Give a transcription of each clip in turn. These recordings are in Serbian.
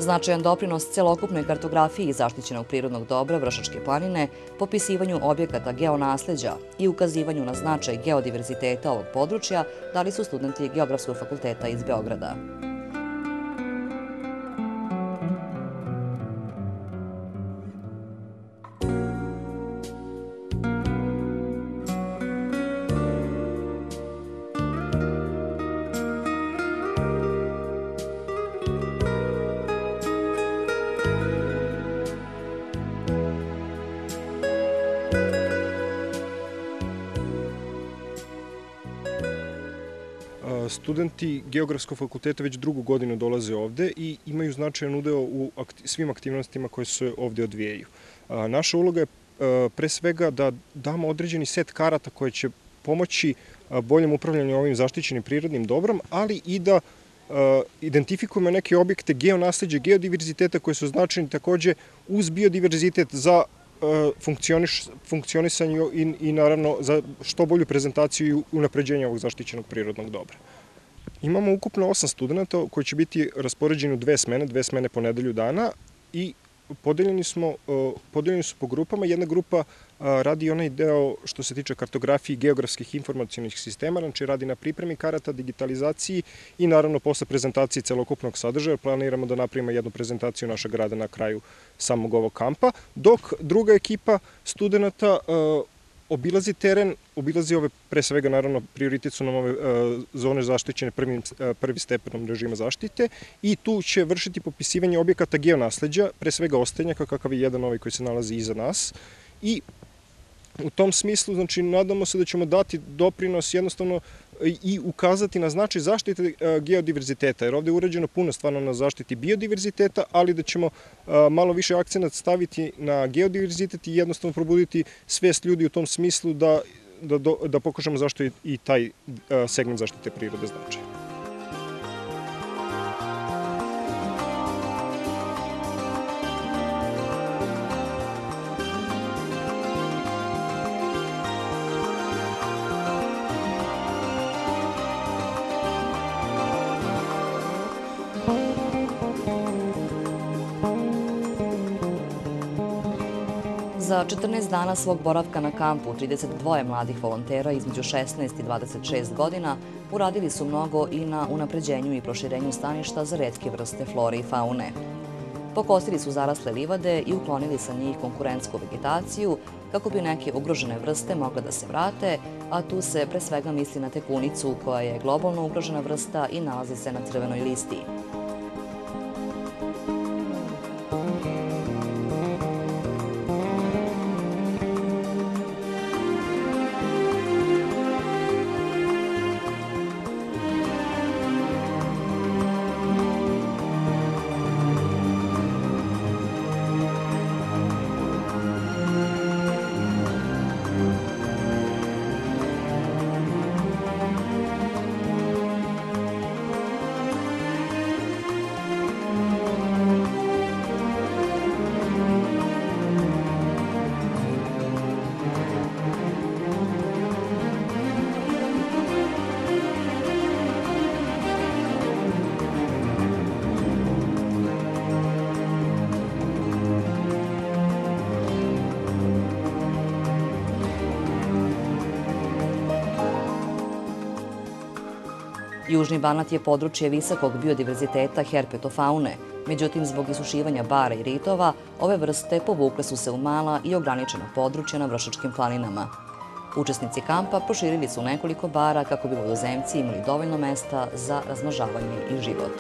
Značajan doprinos celokupnoj kartografiji zaštićenog prirodnog dobra Vršačke planine, popisivanju objekata geonasleđa i ukazivanju na značaj geodiverziteta ovog područja dali su studenti Geografskog fakulteta iz Beograda. Studenti Geografskog fakulteta već drugu godinu dolaze ovde i imaju značajan udeo u svim aktivnostima koje se ovde odvijaju. Naša uloga je pre svega da damo određeni set karata koje će pomoći boljem upravljanju ovim zaštićenim prirodnim dobrom, ali i da identifikujemo neke objekte geonasleđa, geodiverziteta koje su značajni takođe uz biodiverzitet za funkcionisanje i naravno za što bolju prezentaciju i unapređenje ovog zaštićenog prirodnog dobra. Imamo ukupno 8 studenta koji će biti raspoređeni u dve smene po nedelju dana i podeljeni su po grupama. Jedna grupa radi onaj deo što se tiče kartografije geografskih informacionih sistema, znači radi na pripremi karata, digitalizaciji i naravno posle prezentacije celokupnog sadržaja. Planiramo da napravimo jednu prezentaciju našeg rada na kraju samog ovog kampa, dok druga ekipa studenta obilazi teren, obilazi ove, pre svega naravno prioritet su nam ove zone zaštićene prvim stepenom režima zaštite i tu će vršiti popisivanje objekata geonasleđa, pre svega ostenjaka, kakav je jedan ovaj koji se nalazi iza nas. I u tom smislu, znači, nadamo se da ćemo dati doprinos jednostavno i ukazati na značaj zaštite geodiverziteta, jer ovde je urađeno puno stvarno na zaštiti biodiverziteta, ali da ćemo malo više akcenat staviti na geodiverzitet i jednostavno probuditi svest ljudi u tom smislu da pokažemo zašto je i taj segment zaštite prirode značajan. Za 14 dana svog boravka na kampu 32 mladih volontera između 16 i 26 godina uradili su mnogo i na unapređenju i proširenju staništa za retke vrste flore i faune. Pokosili su zarasle livade i uklonili sa njih konkurentsku vegetaciju kako bi neke ugrožene vrste mogle da se vrate, a tu se pre svega misli na tekunicu koja je globalno ugrožena vrsta i nalazi se na crvenoj listi. Južni Banat je područje visokog biodiverziteta herpetofaune, međutim zbog isušivanja bara i ritova, ove vrste povukle su se u mala i ograničena područja na Vršačkim planinama. Učesnici kampa proširili su nekoliko bara kako bi vodozemci imali dovoljno mesta za razmnožavanje i život.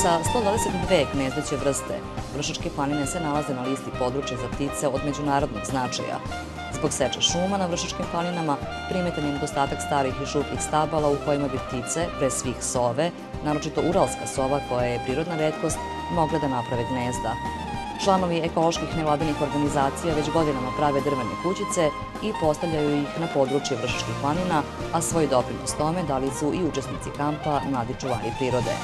Sa 122 gnezdeće vrste, Vršačke planine se nalaze na listi područja za ptice od međunarodnog značaja. Zbog seče šuma na Vršačkim planinama primetan je nedostatak starih i žutih stabala u kojima bi ptice, pre svih sove, naročito uralska sova koja je prirodna retkost, mogle da naprave gnezda. Članovi ekoloških nevladinih organizacija već godinama prave drvene kućice i postavljaju ih na područje Vršačkih planina, a svoj doprinos tome dali su i učesnici kampa Mladi čuvari prirode.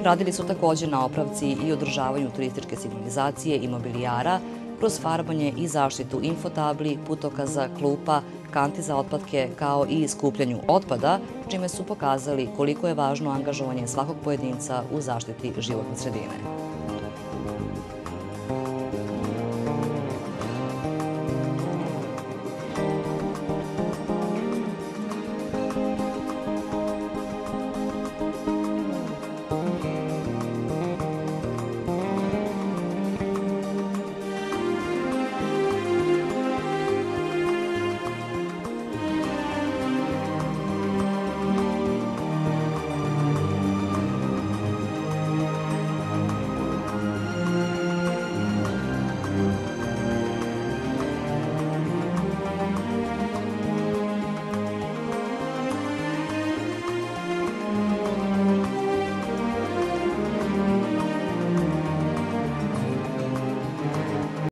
Radili su također na opravci i održavanju turističke signalizacije i mobilijara kroz farbanje i zaštitu infotabli, putokaza, klupa, kanti za otpadke kao i skupljanju otpada, čime su pokazali koliko je važno angažovanje svakog pojedinca u zaštiti životne sredine.